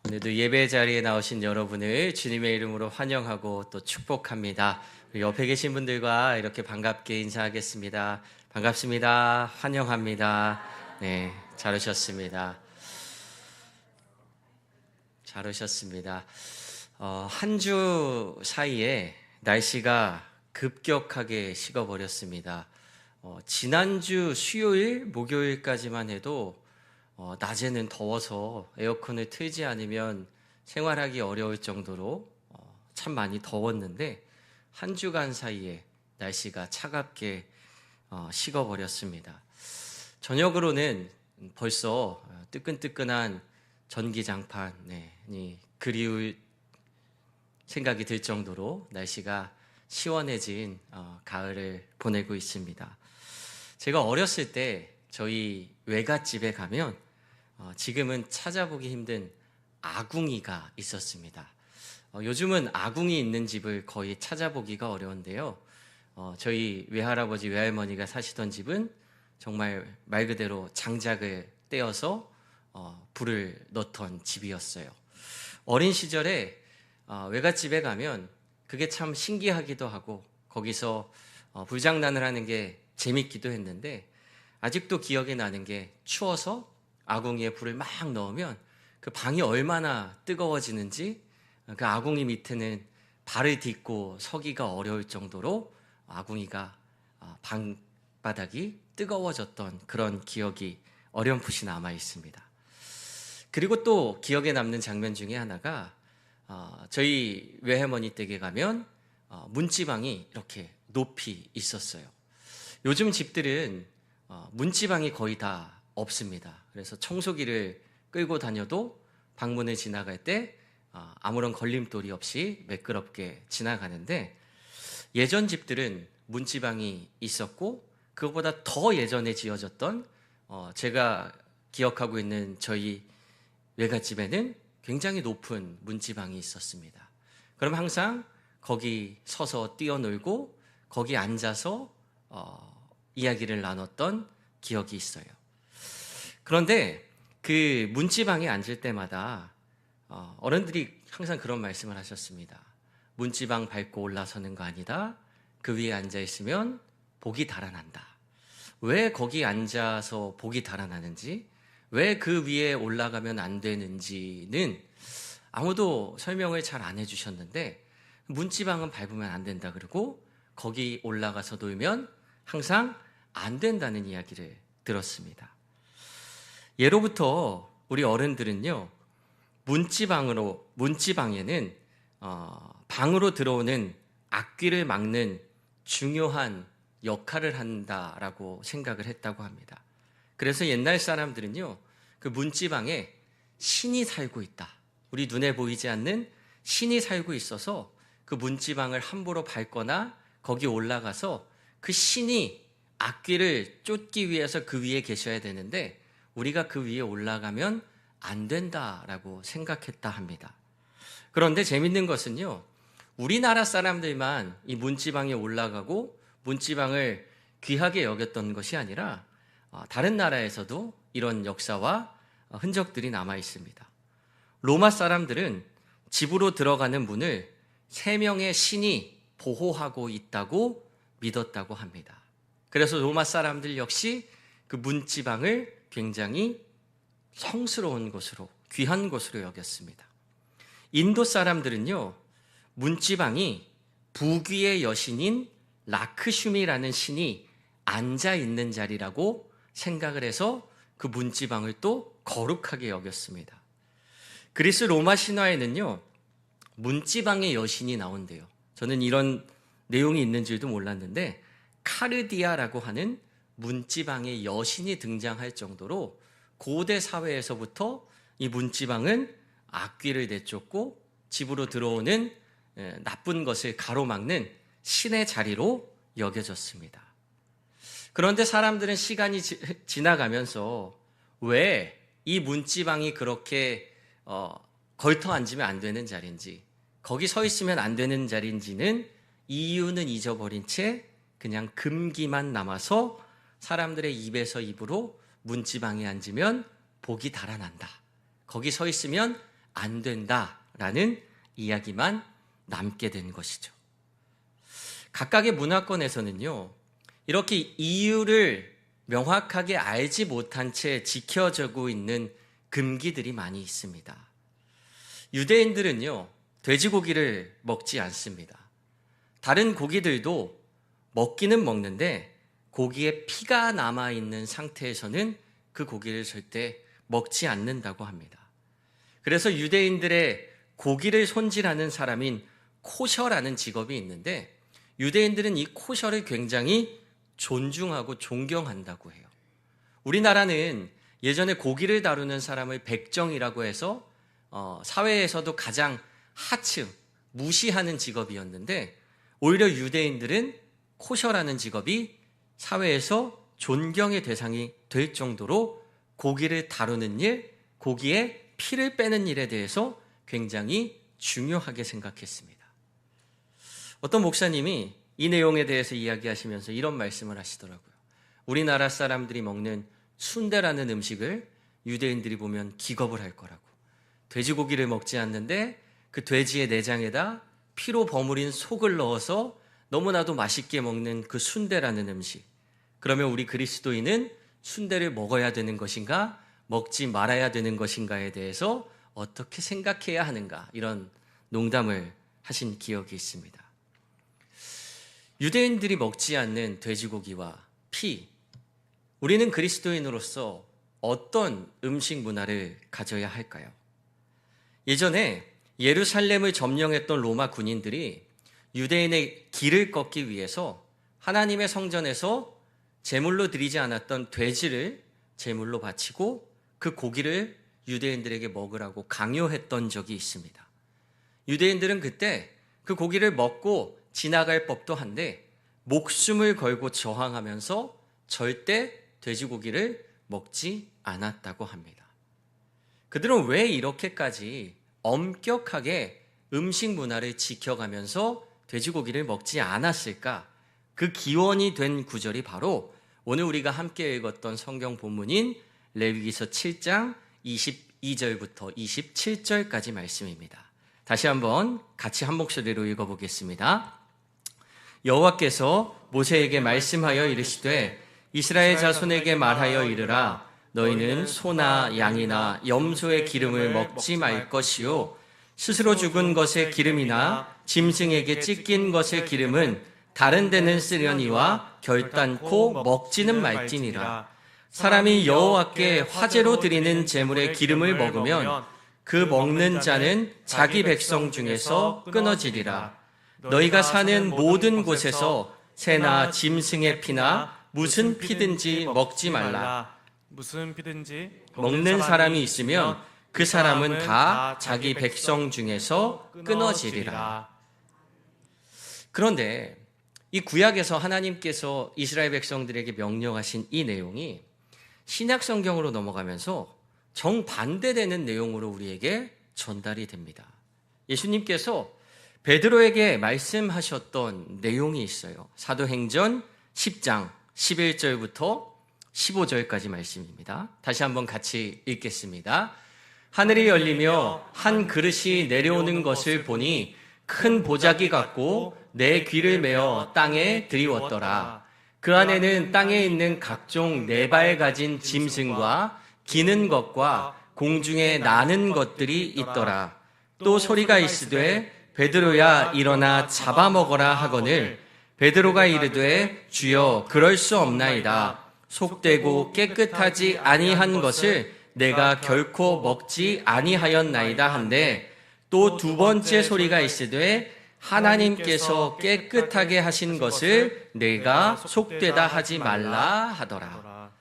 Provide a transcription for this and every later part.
오늘도 예배 자리에 나오신 여러분을 주님의 이름으로 환영하고 또 축복합니다. 옆에 계신 분들과 이렇게 반갑게 인사하겠습니다. 반갑습니다. 환영합니다. 네, 잘 오셨습니다. 잘 오셨습니다. 한 주 사이에 날씨가 급격하게 식어버렸습니다. 지난주 수요일, 목요일까지만 해도 낮에는 더워서 에어컨을 틀지 않으면 생활하기 어려울 정도로 참 많이 더웠는데 한 주간 사이에 날씨가 차갑게 식어버렸습니다. 저녁으로는 벌써 뜨끈뜨끈한 전기장판이 그리울 생각이 들 정도로 날씨가 시원해진 가을을 보내고 있습니다. 제가 어렸을 때 저희 외갓집에 가면 지금은 찾아보기 힘든 아궁이가 있었습니다. 요즘은 아궁이 있는 집을 거의 찾아보기가 어려운데요. 저희 외할아버지 외할머니가 사시던 집은 정말 말 그대로 장작을 떼어서 불을 넣던 집이었어요. 어린 시절에 외갓집에 가면 그게 참 신기하기도 하고 거기서 불장난을 하는 게 재밌기도 했는데 아직도 기억에 나는 게 추워서 아궁이에 불을 막 넣으면 그 방이 얼마나 뜨거워지는지 그 아궁이 밑에는 발을 딛고 서기가 어려울 정도로 아궁이가 방바닥이 뜨거워졌던 그런 기억이 어렴풋이 남아 있습니다. 그리고 또 기억에 남는 장면 중에 하나가 저희 외할머니 댁에 가면 문지방이 이렇게 높이 있었어요. 요즘 집들은 문지방이 거의 다 없습니다. 그래서 청소기를 끌고 다녀도 방문을 지나갈 때 아무런 걸림돌이 없이 매끄럽게 지나가는데 예전 집들은 문지방이 있었고 그것보다 더 예전에 지어졌던 제가 기억하고 있는 저희 외갓집에는 굉장히 높은 문지방이 있었습니다. 그럼 항상 거기 서서 뛰어놀고 거기 앉아서 이야기를 나눴던 기억이 있어요. 그런데 그 문지방에 앉을 때마다 어른들이 항상 그런 말씀을 하셨습니다. 문지방 밟고 올라서는 거 아니다. 그 위에 앉아 있으면 복이 달아난다. 왜 거기 앉아서 복이 달아나는지, 왜 그 위에 올라가면 안 되는지는 아무도 설명을 잘 안 해주셨는데 문지방은 밟으면 안 된다 그러고 거기 올라가서 놀면 항상 안 된다는 이야기를 들었습니다. 예로부터 우리 어른들은요, 문지방에는 방으로 들어오는 악귀를 막는 중요한 역할을 한다라고 생각을 했다고 합니다. 그래서 옛날 사람들은요, 그 문지방에 신이 살고 있다. 우리 눈에 보이지 않는 신이 살고 있어서 그 문지방을 함부로 밟거나 거기 올라가서 그 신이 악귀를 쫓기 위해서 그 위에 계셔야 되는데 우리가 그 위에 올라가면 안 된다라고 생각했다 합니다. 그런데 재밌는 것은요, 우리나라 사람들만 이 문지방에 올라가고 문지방을 귀하게 여겼던 것이 아니라 다른 나라에서도 이런 역사와 흔적들이 남아 있습니다. 로마 사람들은 집으로 들어가는 문을 3명의 신이 보호하고 있다고 믿었다고 합니다. 그래서 로마 사람들 역시 그 문지방을 굉장히 성스러운 곳으로, 귀한 곳으로 여겼습니다. 인도 사람들은요, 문지방이 부귀의 여신인 라크슈미라는 신이 앉아 있는 자리라고 생각을 해서 그 문지방을 또 거룩하게 여겼습니다. 그리스 로마 신화에는요, 문지방의 여신이 나온대요. 저는 이런 내용이 있는 줄도 몰랐는데 카르디아라고 하는 문지방의 여신이 등장할 정도로 고대 사회에서부터 이 문지방은 악귀를 내쫓고 집으로 들어오는 나쁜 것을 가로막는 신의 자리로 여겨졌습니다. 그런데 사람들은 시간이 지나가면서 왜 이 문지방이 그렇게 걸터 앉으면 안 되는 자리인지, 거기 서 있으면 안 되는 자리인지는 이유는 잊어버린 채 그냥 금기만 남아서 사람들의 입에서 입으로 문지방에 앉으면 복이 달아난다. 거기 서 있으면 안 된다라는 이야기만 남게 된 것이죠. 각각의 문화권에서는요, 이렇게 이유를 명확하게 알지 못한 채 지켜지고 있는 금기들이 많이 있습니다. 유대인들은요, 돼지고기를 먹지 않습니다. 다른 고기들도 먹기는 먹는데 고기에 피가 남아있는 상태에서는 그 고기를 절대 먹지 않는다고 합니다. 그래서 유대인들의 고기를 손질하는 사람인 코셔라는 직업이 있는데 유대인들은 이 코셔를 굉장히 존중하고 존경한다고 해요. 우리나라는 예전에 고기를 다루는 사람을 백정이라고 해서 사회에서도 가장 하층, 무시하는 직업이었는데 오히려 유대인들은 코셔라는 직업이 사회에서 존경의 대상이 될 정도로 고기를 다루는 일, 고기에 피를 빼는 일에 대해서 굉장히 중요하게 생각했습니다. 어떤 목사님이 이 내용에 대해서 이야기하시면서 이런 말씀을 하시더라고요. 우리나라 사람들이 먹는 순대라는 음식을 유대인들이 보면 기겁을 할 거라고. 돼지고기를 먹지 않는데 그 돼지의 내장에다 피로 버무린 속을 넣어서 너무나도 맛있게 먹는 그 순대라는 음식. 그러면 우리 그리스도인은 순대를 먹어야 되는 것인가, 먹지 말아야 되는 것인가에 대해서 어떻게 생각해야 하는가, 이런 농담을 하신 기억이 있습니다. 유대인들이 먹지 않는 돼지고기와 피, 우리는 그리스도인으로서 어떤 음식 문화를 가져야 할까요? 예전에 예루살렘을 점령했던 로마 군인들이 유대인의 길을 꺾기 위해서 하나님의 성전에서 제물로 드리지 않았던 돼지를 제물로 바치고 그 고기를 유대인들에게 먹으라고 강요했던 적이 있습니다. 유대인들은 그때 그 고기를 먹고 지나갈 법도 한데 목숨을 걸고 저항하면서 절대 돼지고기를 먹지 않았다고 합니다. 그들은 왜 이렇게까지 엄격하게 음식 문화를 지켜가면서 돼지고기를 먹지 않았을까? 그 기원이 된 구절이 바로 오늘 우리가 함께 읽었던 성경 본문인 레위기서 7장 22절부터 27절까지 말씀입니다. 다시 한번 같이 한 목소리로 읽어보겠습니다. 여호와께서 모세에게 말씀하여 이르시되 이스라엘 자손에게 말하여 이르라. 너희는 소나 양이나 염소의 기름을 먹지 말 것이요 스스로 죽은 것의 기름이나 짐승에게 찢긴 것의 기름은 다른 데는 쓰려니와 결단코 먹지는 말지니라. 사람이 여호와께 화제로 드리는 제물의 기름을 먹으면 그 먹는 자는 자기 백성 중에서 끊어지리라. 너희가 사는 모든 곳에서 새나 짐승의 피나 무슨 피든지 먹지 말라. 무슨 피든지 먹는 사람이 있으면 그 사람은 다 자기 백성 중에서 끊어지리라. 그런데 이 구약에서 하나님께서 이스라엘 백성들에게 명령하신 이 내용이 신약 성경으로 넘어가면서 정반대되는 내용으로 우리에게 전달이 됩니다. 예수님께서 베드로에게 말씀하셨던 내용이 있어요. 사도행전 10장 11절부터 15절까지 말씀입니다. 다시 한번 같이 읽겠습니다. 하늘이 열리며 한 그릇이 내려오는 것을 보니 큰 보자기 같고 내 귀를 메어 땅에 들이웠더라. 그 안에는 땅에 있는 각종 네 발 가진 짐승과 기는 것과 공중에 나는 것들이 있더라. 또 소리가 있으되 베드로야 일어나 잡아먹어라 하거늘 베드로가 이르되 주여 그럴 수 없나이다. 속되고 깨끗하지 아니한 것을 내가 결코 먹지 아니하였나이다 한데 또 두 번째 소리가 있으되 하나님께서 깨끗하게 하신 것을 내가 속되다 하지 말라 하더라.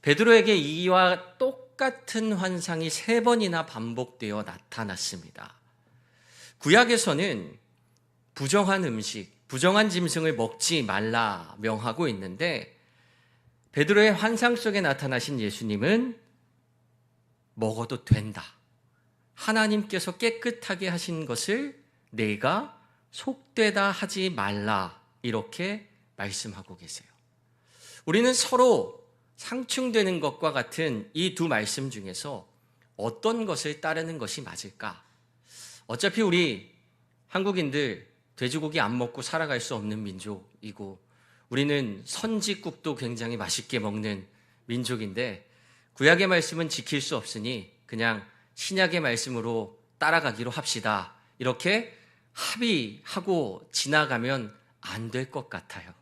베드로에게 이와 똑같은 환상이 3번이나 반복되어 나타났습니다. 구약에서는 부정한 음식, 부정한 짐승을 먹지 말라 명하고 있는데 베드로의 환상 속에 나타나신 예수님은 먹어도 된다. 하나님께서 깨끗하게 하신 것을 내가 속되다 하지 말라 이렇게 말씀하고 계세요. 우리는 서로 상충되는 것과 같은 이 두 말씀 중에서 어떤 것을 따르는 것이 맞을까? 어차피 우리 한국인들 돼지고기 안 먹고 살아갈 수 없는 민족이고 우리는 선지국도 굉장히 맛있게 먹는 민족인데 구약의 말씀은 지킬 수 없으니 그냥 신약의 말씀으로 따라가기로 합시다. 이렇게 합의하고 지나가면 안 될 것 같아요.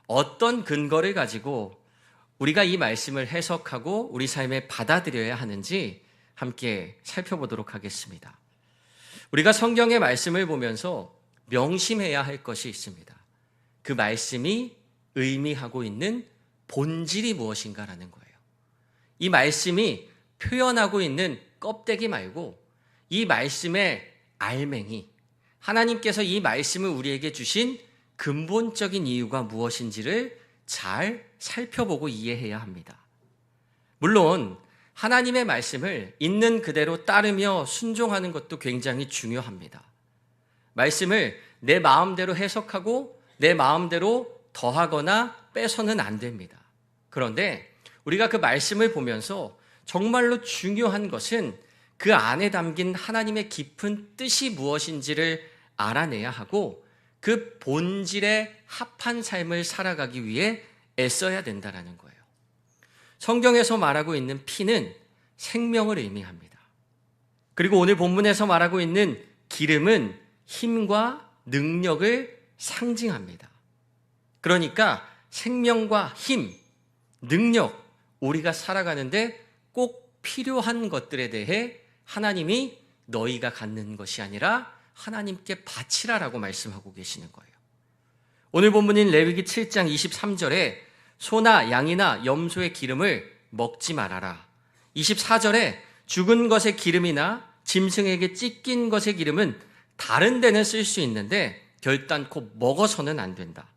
어떤 근거를 가지고 우리가 이 말씀을 해석하고 우리 삶에 받아들여야 하는지 함께 살펴보도록 하겠습니다. 우리가 성경의 말씀을 보면서 명심해야 할 것이 있습니다. 그 말씀이 의미하고 있는 본질이 무엇인가라는 거예요. 이 말씀이 표현하고 있는 껍데기 말고 이 말씀의 알맹이, 하나님께서 이 말씀을 우리에게 주신 근본적인 이유가 무엇인지를 잘 살펴보고 이해해야 합니다. 물론 하나님의 말씀을 있는 그대로 따르며 순종하는 것도 굉장히 중요합니다. 말씀을 내 마음대로 해석하고 내 마음대로 더하거나 빼서는 안 됩니다. 그런데 우리가 그 말씀을 보면서 정말로 중요한 것은 그 안에 담긴 하나님의 깊은 뜻이 무엇인지를 알아내야 하고 그 본질에 합한 삶을 살아가기 위해 애써야 된다는 거예요. 성경에서 말하고 있는 피는 생명을 의미합니다. 그리고 오늘 본문에서 말하고 있는 기름은 힘과 능력을 상징합니다. 그러니까 생명과 힘, 능력, 우리가 살아가는데 꼭 필요한 것들에 대해 하나님이 너희가 갖는 것이 아니라 하나님께 바치라라고 말씀하고 계시는 거예요. 오늘 본문인 레위기 7장 23절에 소나 양이나 염소의 기름을 먹지 말아라. 24절에 죽은 것의 기름이나 짐승에게 찢긴 것의 기름은 다른 데는 쓸 수 있는데 결단코 먹어서는 안 된다.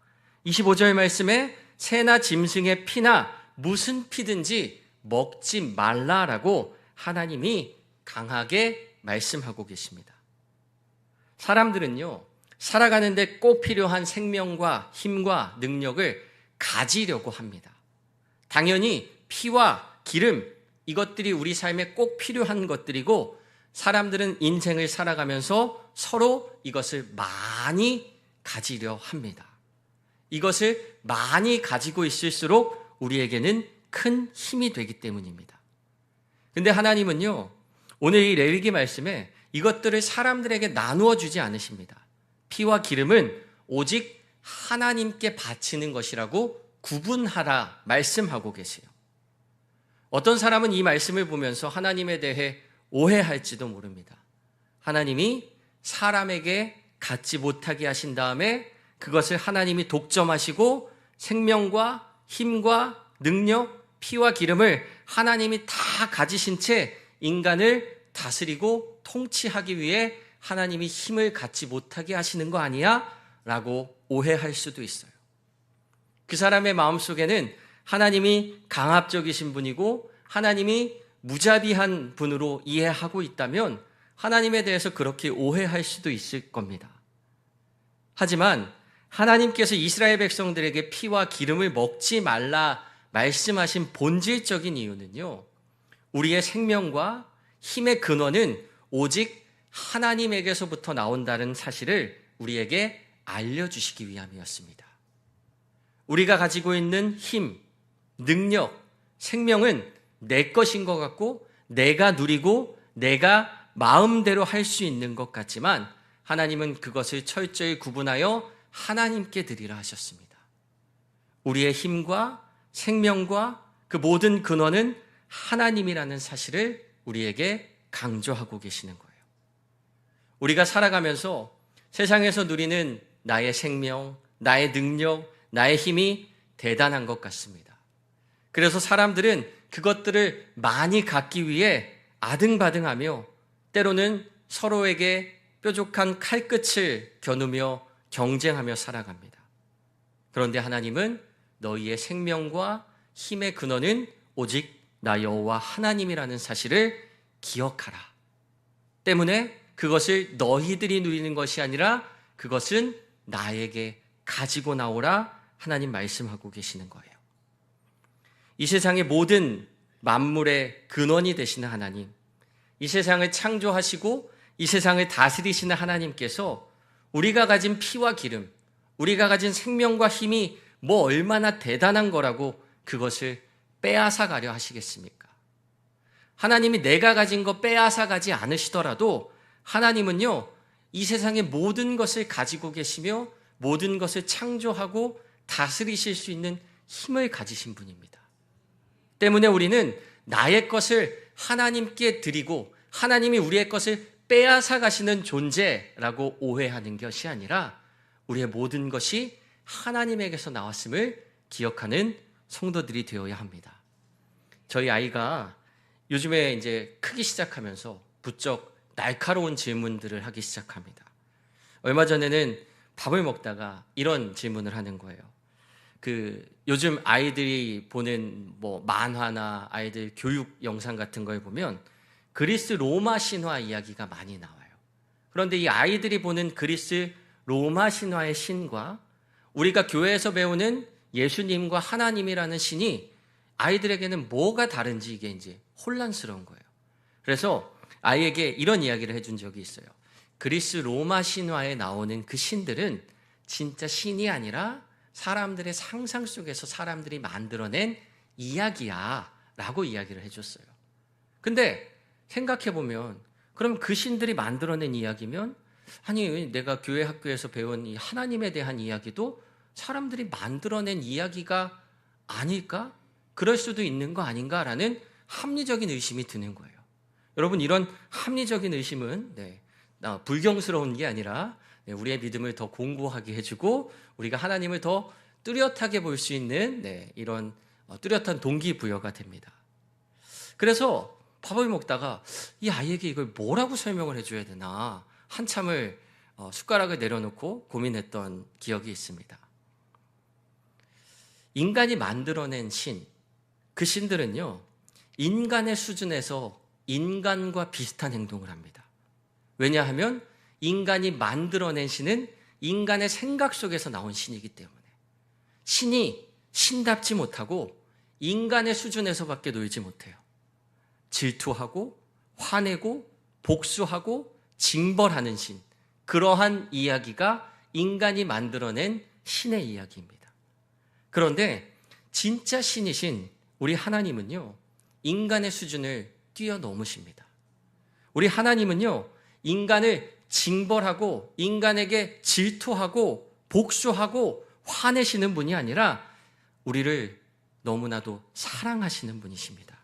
25절 말씀에 새나 짐승의 피나 무슨 피든지 먹지 말라라고 하나님이 강하게 말씀하고 계십니다. 사람들은요, 살아가는데 꼭 필요한 생명과 힘과 능력을 가지려고 합니다. 당연히 피와 기름, 이것들이 우리 삶에 꼭 필요한 것들이고 사람들은 인생을 살아가면서 서로 이것을 많이 가지려 합니다. 이것을 많이 가지고 있을수록 우리에게는 큰 힘이 되기 때문입니다. 근데 하나님은요, 오늘 이 레위기 말씀에 이것들을 사람들에게 나누어 주지 않으십니다. 피와 기름은 오직 하나님께 바치는 것이라고 구분하라 말씀하고 계세요. 어떤 사람은 이 말씀을 보면서 하나님에 대해 오해할지도 모릅니다. 하나님이 사람에게 갖지 못하게 하신 다음에 그것을 하나님이 독점하시고 생명과 힘과 능력, 피와 기름을 하나님이 다 가지신 채 인간을 다스리고 통치하기 위해 하나님이 힘을 갖지 못하게 하시는 거 아니야? 라고 오해할 수도 있어요. 그 사람의 마음속에는 하나님이 강압적이신 분이고 하나님이 무자비한 분으로 이해하고 있다면 하나님에 대해서 그렇게 오해할 수도 있을 겁니다. 하지만 하나님께서 이스라엘 백성들에게 피와 기름을 먹지 말라 말씀하신 본질적인 이유는요, 우리의 생명과 힘의 근원은 오직 하나님에게서부터 나온다는 사실을 우리에게 알려주시기 위함이었습니다. 우리가 가지고 있는 힘, 능력, 생명은 내 것인 것 같고 내가 누리고 내가 마음대로 할 수 있는 것 같지만 하나님은 그것을 철저히 구분하여 하나님께 드리라 하셨습니다. 우리의 힘과 생명과 그 모든 근원은 하나님이라는 사실을 우리에게 강조하고 계시는 거예요. 우리가 살아가면서 세상에서 누리는 나의 생명, 나의 능력, 나의 힘이 대단한 것 같습니다. 그래서 사람들은 그것들을 많이 갖기 위해 아등바등하며 때로는 서로에게 뾰족한 칼끝을 겨누며 경쟁하며 살아갑니다. 그런데 하나님은 너희의 생명과 힘의 근원은 오직 나 여호와 하나님이라는 사실을 기억하라. 때문에 그것을 너희들이 누리는 것이 아니라 그것은 나에게 가지고 나오라 하나님 말씀하고 계시는 거예요. 이 세상의 모든 만물의 근원이 되시는 하나님, 이 세상을 창조하시고 이 세상을 다스리시는 하나님께서 우리가 가진 피와 기름, 우리가 가진 생명과 힘이 뭐 얼마나 대단한 거라고 그것을 빼앗아 가려 하시겠습니까? 하나님이 내가 가진 거 빼앗아 가지 않으시더라도 하나님은요, 이 세상의 모든 것을 가지고 계시며 모든 것을 창조하고 다스리실 수 있는 힘을 가지신 분입니다. 때문에 우리는 나의 것을 하나님께 드리고 하나님이 우리의 것을 빼앗아 가시는 존재라고 오해하는 것이 아니라 우리의 모든 것이 하나님에게서 나왔음을 기억하는 성도들이 되어야 합니다. 저희 아이가 요즘에 이제 크기 시작하면서 부쩍 날카로운 질문들을 하기 시작합니다. 얼마 전에는 밥을 먹다가 이런 질문을 하는 거예요. 요즘 아이들이 보는 만화나 아이들 교육 영상 같은 걸 보면 그리스 로마 신화 이야기가 많이 나와요. 그런데 이 아이들이 보는 그리스 로마 신화의 신과 우리가 교회에서 배우는 예수님과 하나님이라는 신이 아이들에게는 뭐가 다른지 이게 이제 혼란스러운 거예요. 그래서 아이에게 이런 이야기를 해준 적이 있어요. 그리스 로마 신화에 나오는 그 신들은 진짜 신이 아니라 사람들의 상상 속에서 사람들이 만들어낸 이야기야 라고 이야기를 해줬어요. 근데 생각해보면 그럼 그 신들이 만들어낸 이야기면 아니 내가 교회 학교에서 배운 이 하나님에 대한 이야기도 사람들이 만들어낸 이야기가 아닐까? 그럴 수도 있는 거 아닌가라는 합리적인 의심이 드는 거예요. 여러분 이런 합리적인 의심은 불경스러운 게 아니라 우리의 믿음을 더 공고하게 해주고 우리가 하나님을 더 뚜렷하게 볼 수 있는 이런 뚜렷한 동기부여가 됩니다. 그래서 밥을 먹다가 이 아이에게 이걸 뭐라고 설명을 해줘야 되나 한참을 숟가락을 내려놓고 고민했던 기억이 있습니다. 인간이 만들어낸 신, 그 신들은요 인간의 수준에서 인간과 비슷한 행동을 합니다. 왜냐하면 인간이 만들어낸 신은 인간의 생각 속에서 나온 신이기 때문에 신이 신답지 못하고 인간의 수준에서밖에 놀지 못해요. 질투하고 화내고 복수하고 징벌하는 신, 그러한 이야기가 인간이 만들어낸 신의 이야기입니다. 그런데 진짜 신이신 우리 하나님은요 인간의 수준을 뛰어넘으십니다. 우리 하나님은요 인간을 징벌하고 인간에게 질투하고 복수하고 화내시는 분이 아니라 우리를 너무나도 사랑하시는 분이십니다.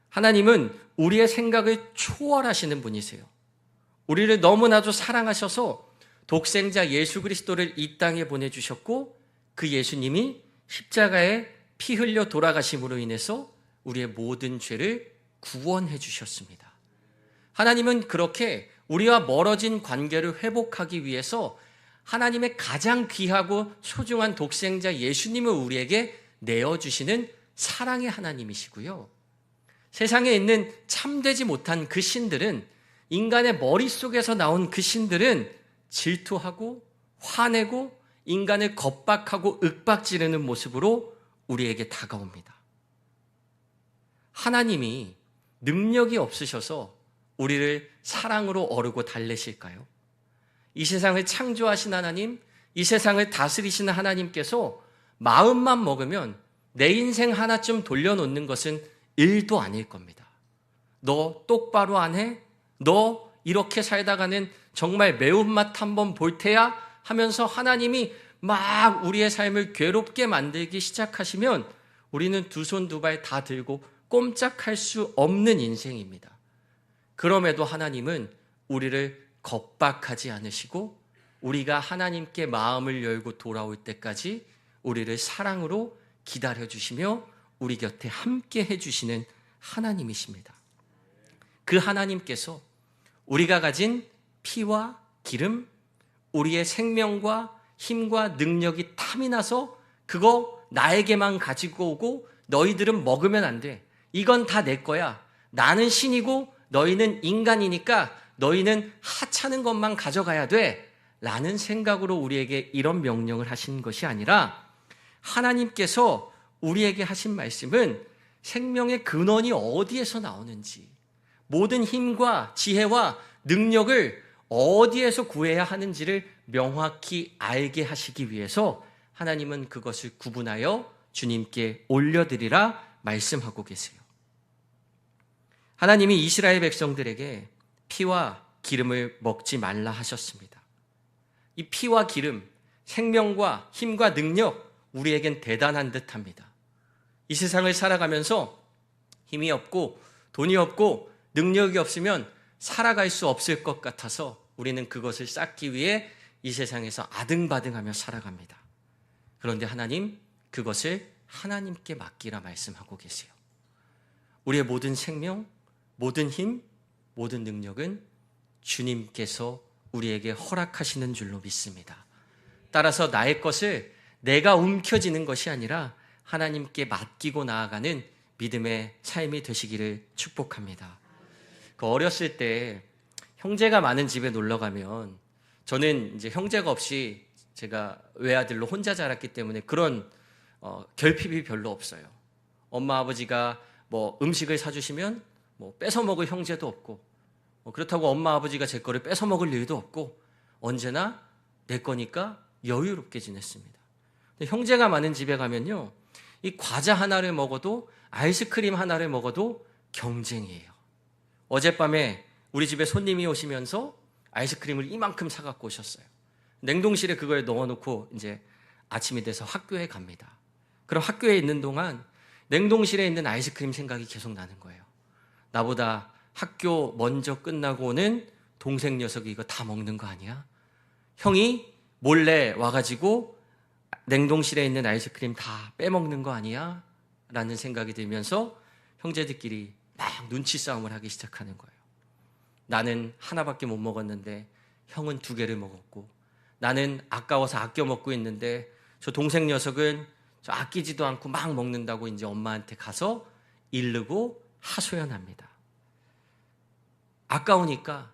하나님은 우리의 생각을 초월하시는 분이세요. 우리를 너무나도 사랑하셔서 독생자 예수 그리스도를 이 땅에 보내주셨고 그 예수님이 십자가에 피 흘려 돌아가심으로 인해서 우리의 모든 죄를 구원해 주셨습니다. 하나님은 그렇게 우리와 멀어진 관계를 회복하기 위해서 하나님의 가장 귀하고 소중한 독생자 예수님을 우리에게 내어주시는 사랑의 하나님이시고요. 세상에 있는 참되지 못한 그 신들은 인간의 머릿속에서 나온 그 신들은 질투하고 화내고 인간을 겁박하고 윽박지르는 모습으로 우리에게 다가옵니다. 하나님이 능력이 없으셔서 우리를 사랑으로 어르고 달래실까요? 이 세상을 창조하신 하나님, 이 세상을 다스리시는 하나님께서 마음만 먹으면 내 인생 하나쯤 돌려놓는 것은 일도 아닐 겁니다. 너 똑바로 안 해? 너 이렇게 살다가는 정말 매운맛 한번 볼 테야? 하면서 하나님이 막 우리의 삶을 괴롭게 만들기 시작하시면 우리는 두 손 두 발 다 들고 꼼짝할 수 없는 인생입니다. 그럼에도 하나님은 우리를 겁박하지 않으시고 우리가 하나님께 마음을 열고 돌아올 때까지 우리를 사랑으로 기다려주시며 우리 곁에 함께 해주시는 하나님이십니다. 그 하나님께서 우리가 가진 피와 기름, 우리의 생명과 힘과 능력이 탐이 나서 그거 나에게만 가지고 오고 너희들은 먹으면 안 돼. 이건 다 내 거야. 나는 신이고 너희는 인간이니까 너희는 하찮은 것만 가져가야 돼. 라는 생각으로 우리에게 이런 명령을 하신 것이 아니라 하나님께서 우리에게 하신 말씀은 생명의 근원이 어디에서 나오는지, 모든 힘과 지혜와 능력을 어디에서 구해야 하는지를 명확히 알게 하시기 위해서 하나님은 그것을 구분하여 주님께 올려드리라 말씀하고 계세요. 하나님이 이스라엘 백성들에게 피와 기름을 먹지 말라 하셨습니다. 이 피와 기름, 생명과 힘과 능력, 우리에겐 대단한 듯합니다. 이 세상을 살아가면서 힘이 없고 돈이 없고 능력이 없으면 살아갈 수 없을 것 같아서 우리는 그것을 쌓기 위해 이 세상에서 아등바등하며 살아갑니다. 그런데 하나님, 그것을 하나님께 맡기라 말씀하고 계세요. 우리의 모든 생명, 모든 힘, 모든 능력은 주님께서 우리에게 허락하시는 줄로 믿습니다. 따라서 나의 것을 내가 움켜쥐는 것이 아니라 하나님께 맡기고 나아가는 믿음의 삶이 되시기를 축복합니다. 어렸을 때 형제가 많은 집에 놀러 가면, 저는 이제 형제가 없이 제가 외아들로 혼자 자랐기 때문에 그런 결핍이 별로 없어요. 엄마 아버지가 뭐 음식을 사주시면 뭐 뺏어 먹을 형제도 없고, 그렇다고 엄마 아버지가 제 거를 뺏어 먹을 일도 없고, 언제나 내 거니까 여유롭게 지냈습니다. 근데 형제가 많은 집에 가면요, 이 과자 하나를 먹어도, 아이스크림 하나를 먹어도 경쟁이에요. 어젯밤에 우리 집에 손님이 오시면서 아이스크림을 이만큼 사갖고 오셨어요. 냉동실에 그걸 넣어놓고 이제 아침이 돼서 학교에 갑니다. 그럼 학교에 있는 동안 냉동실에 있는 아이스크림 생각이 계속 나는 거예요. 나보다 학교 먼저 끝나고 오는 동생 녀석이 이거 다 먹는 거 아니야? 형이 몰래 와가지고 냉동실에 있는 아이스크림 다 빼먹는 거 아니야? 라는 생각이 들면서 형제들끼리 막 눈치 싸움을 하기 시작하는 거예요. 나는 하나밖에 못 먹었는데 형은 2개를 먹었고, 나는 아까워서 아껴 먹고 있는데 저 동생 녀석은 저 아끼지도 않고 막 먹는다고 이제 엄마한테 가서 이르고 하소연합니다. 아까우니까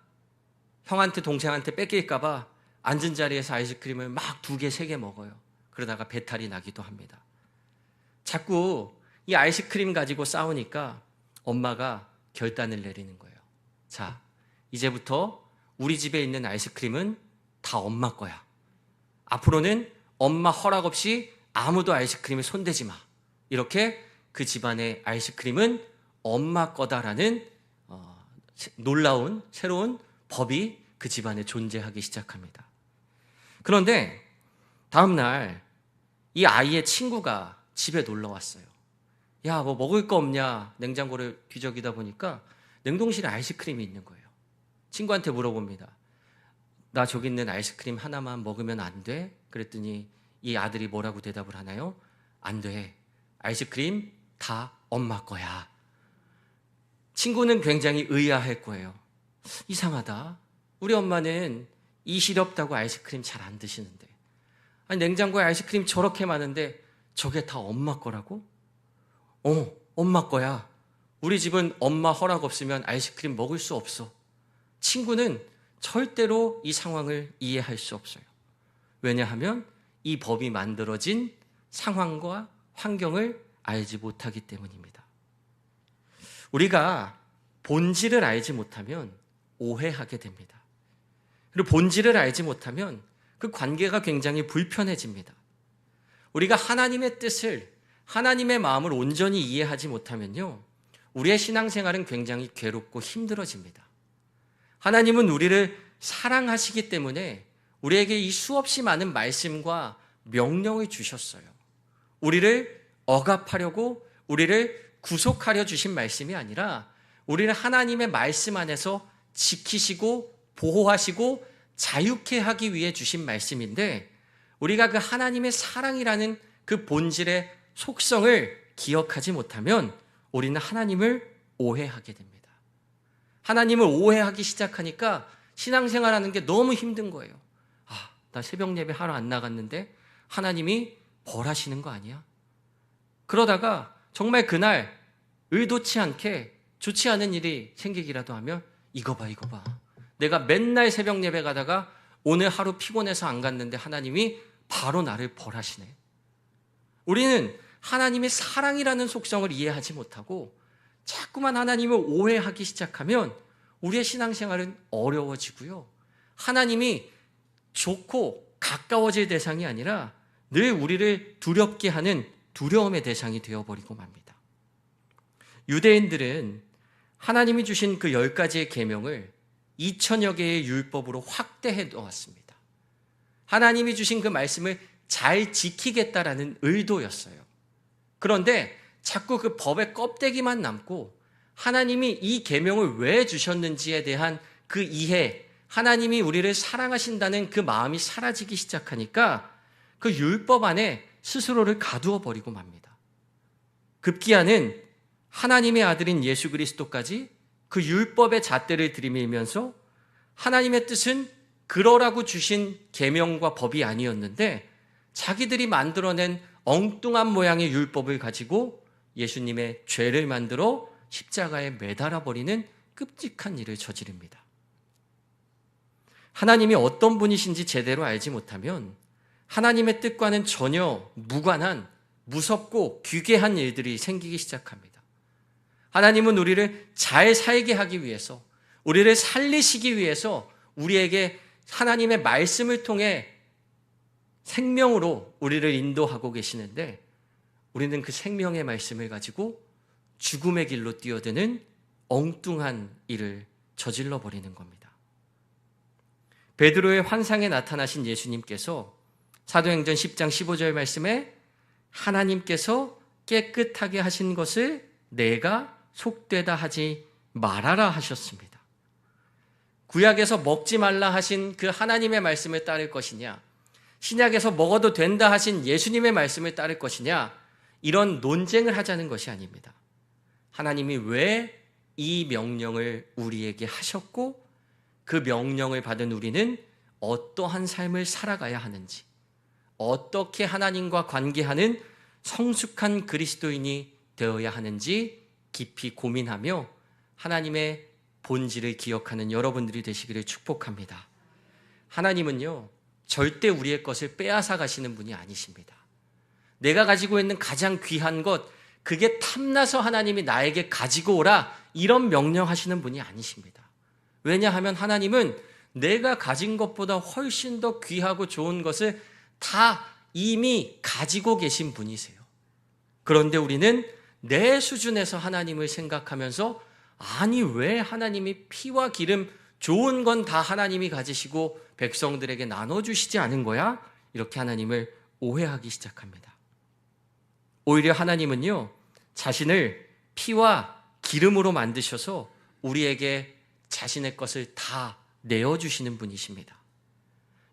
형한테 동생한테 뺏길까봐 앉은 자리에서 아이스크림을 막 2개, 3개 먹어요. 그러다가 배탈이 나기도 합니다. 자꾸 이 아이스크림 가지고 싸우니까 엄마가 결단을 내리는 거예요. 자, 이제부터 우리 집에 있는 아이스크림은 다 엄마 거야. 앞으로는 엄마 허락 없이 아무도 아이스크림에 손대지 마. 이렇게 그 집안의 아이스크림은 엄마 거다라는 놀라운 새로운 법이 그 집안에 존재하기 시작합니다. 그런데 다음 날 이 아이의 친구가 집에 놀러 왔어요. 야, 뭐 먹을 거 없냐? 냉장고를 뒤적이다 보니까 냉동실에 아이스크림이 있는 거예요. 친구한테 물어봅니다. 나 저기 있는 아이스크림 하나만 먹으면 안 돼? 그랬더니 이 아들이 뭐라고 대답을 하나요? 안 돼. 아이스크림 다 엄마 거야. 친구는 굉장히 의아할 거예요. 이상하다. 우리 엄마는 이 시렵다고 아이스크림 잘 안 드시는데, 아니 냉장고에 아이스크림 저렇게 많은데 저게 다 엄마 거라고? 엄마 거야. 우리 집은 엄마 허락 없으면 아이스크림 먹을 수 없어. 친구는 절대로 이 상황을 이해할 수 없어요. 왜냐하면 이 법이 만들어진 상황과 환경을 알지 못하기 때문입니다. 우리가 본질을 알지 못하면 오해하게 됩니다. 그리고 본질을 알지 못하면 그 관계가 굉장히 불편해집니다. 우리가 하나님의 뜻을, 하나님의 마음을 온전히 이해하지 못하면요, 우리의 신앙생활은 굉장히 괴롭고 힘들어집니다. 하나님은 우리를 사랑하시기 때문에 우리에게 이 수없이 많은 말씀과 명령을 주셨어요. 우리를 억압하려고, 우리를 구속하려 주신 말씀이 아니라 우리를 하나님의 말씀 안에서 지키시고 보호하시고 자유케 하기 위해 주신 말씀인데, 우리가 그 하나님의 사랑이라는 그 본질의 속성을 기억하지 못하면 우리는 하나님을 오해하게 됩니다. 하나님을 오해하기 시작하니까 신앙생활하는 게 너무 힘든 거예요. 아, 나 새벽 예배 하러 안 나갔는데 하나님이 벌하시는 거 아니야? 그러다가 정말 그날 의도치 않게 좋지 않은 일이 생기기라도 하면 이거 봐. 내가 맨날 새벽 예배 가다가 오늘 하루 피곤해서 안 갔는데 하나님이 바로 나를 벌하시네. 우리는 하나님의 사랑이라는 속성을 이해하지 못하고 자꾸만 하나님을 오해하기 시작하면 우리의 신앙생활은 어려워지고요. 하나님이 좋고 가까워질 대상이 아니라 늘 우리를 두렵게 하는 두려움의 대상이 되어버리고 맙니다. 유대인들은 하나님이 주신 그 10가지의 계명을 2000여 개의 율법으로 확대해 놓았습니다. 하나님이 주신 그 말씀을 잘 지키겠다라는 의도였어요. 그런데 자꾸 그 법의 껍데기만 남고 하나님이 이 계명을 왜 주셨는지에 대한 그 이해, 하나님이 우리를 사랑하신다는 그 마음이 사라지기 시작하니까 그 율법 안에 스스로를 가두어 버리고 맙니다. 급기야는 하나님의 아들인 예수 그리스도까지 그 율법의 잣대를 들이밀면서 하나님의 뜻은 그러라고 주신 계명과 법이 아니었는데 자기들이 만들어낸 엉뚱한 모양의 율법을 가지고 예수님의 죄를 만들어 십자가에 매달아 버리는 끔찍한 일을 저지릅니다. 하나님이 어떤 분이신지 제대로 알지 못하면 하나님의 뜻과는 전혀 무관한 무섭고 귀괴한 일들이 생기기 시작합니다. 하나님은 우리를 잘 살게 하기 위해서, 우리를 살리시기 위해서 우리에게 하나님의 말씀을 통해 생명으로 우리를 인도하고 계시는데 우리는 그 생명의 말씀을 가지고 죽음의 길로 뛰어드는 엉뚱한 일을 저질러 버리는 겁니다. 베드로의 환상에 나타나신 예수님께서 사도행전 10장 15절 말씀에 하나님께서 깨끗하게 하신 것을 내가 속되다 하지 말아라 하셨습니다. 구약에서 먹지 말라 하신 그 하나님의 말씀을 따를 것이냐, 신약에서 먹어도 된다 하신 예수님의 말씀을 따를 것이냐, 이런 논쟁을 하자는 것이 아닙니다. 하나님이 왜 이 명령을 우리에게 하셨고 그 명령을 받은 우리는 어떠한 삶을 살아가야 하는지, 어떻게 하나님과 관계하는 성숙한 그리스도인이 되어야 하는지 깊이 고민하며 하나님의 본질을 기억하는 여러분들이 되시기를 축복합니다. 하나님은요, 절대 우리의 것을 빼앗아 가시는 분이 아니십니다. 내가 가지고 있는 가장 귀한 것, 그게 탐나서 하나님이 나에게 가지고 오라, 이런 명령하시는 분이 아니십니다. 왜냐하면 하나님은 내가 가진 것보다 훨씬 더 귀하고 좋은 것을 다 이미 가지고 계신 분이세요. 그런데 우리는 내 수준에서 하나님을 생각하면서 아니 왜 하나님이 피와 기름 좋은 건 다 하나님이 가지시고 백성들에게 나눠주시지 않은 거야? 이렇게 하나님을 오해하기 시작합니다. 오히려 하나님은요, 자신을 피와 기름으로 만드셔서 우리에게 자신의 것을 다 내어주시는 분이십니다.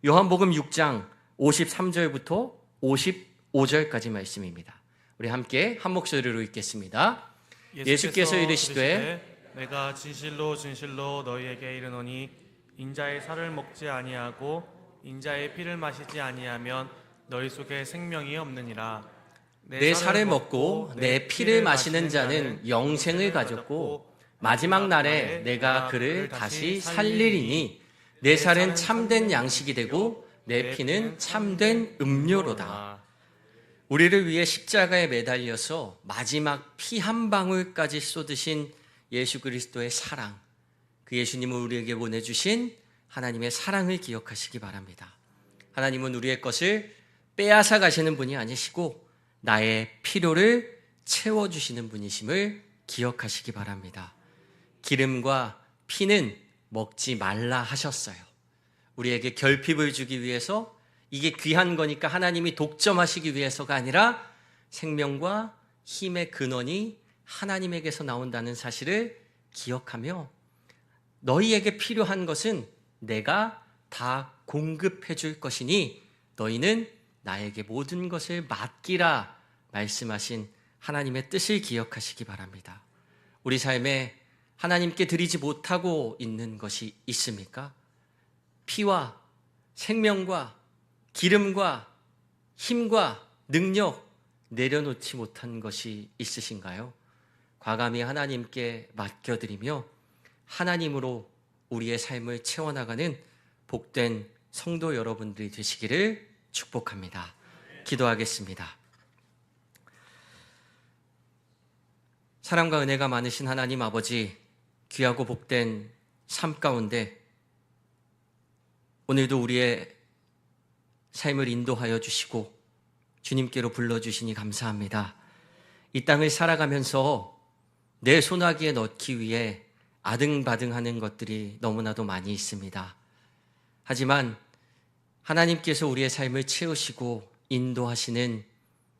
요한복음 6장 53절부터 55절까지 말씀입니다. 우리 함께 한 목소리로 읽겠습니다. 예수께서 이르시되 내가 진실로 진실로 너희에게 이르노니 인자의 살을 먹지 아니하고 인자의 피를 마시지 아니하면 너희 속에 생명이 없느니라. 내 살을 먹고 내 피를 마시는 자는 영생을 가졌고 마지막 날에 내가 그를 다시 살리리니 내 살은 참된 양식이 되고 내 피는 참된 음료로다. 우리를 위해 십자가에 매달려서 마지막 피 한 방울까지 쏟으신 예수 그리스도의 사랑, 그 예수님을 우리에게 보내주신 하나님의 사랑을 기억하시기 바랍니다. 하나님은 우리의 것을 빼앗아 가시는 분이 아니시고 나의 필요를 채워주시는 분이심을 기억하시기 바랍니다. 기름과 피는 먹지 말라 하셨어요. 우리에게 결핍을 주기 위해서, 이게 귀한 거니까 하나님이 독점하시기 위해서가 아니라 생명과 힘의 근원이 하나님에게서 나온다는 사실을 기억하며 너희에게 필요한 것은 내가 다 공급해 줄 것이니 너희는 나에게 모든 것을 맡기라 말씀하신 하나님의 뜻을 기억하시기 바랍니다. 우리 삶에 하나님께 드리지 못하고 있는 것이 있습니까? 피와 생명과 기름과 힘과 능력 내려놓지 못한 것이 있으신가요? 과감히 하나님께 맡겨드리며 하나님으로 우리의 삶을 채워나가는 복된 성도 여러분들이 되시기를 축복합니다. 기도하겠습니다. 사랑과 은혜가 많으신 하나님 아버지, 귀하고 복된 삶 가운데 오늘도 우리의 삶을 인도하여 주시고 주님께로 불러주시니 감사합니다. 이 땅을 살아가면서 내 손아귀에 넣기 위해 아등바등하는 것들이 너무나도 많이 있습니다. 하지만 하나님께서 우리의 삶을 채우시고 인도하시는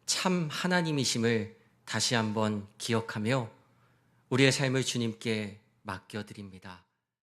참 하나님이심을 다시 한번 기억하며 우리의 삶을 주님께 맡겨드립니다.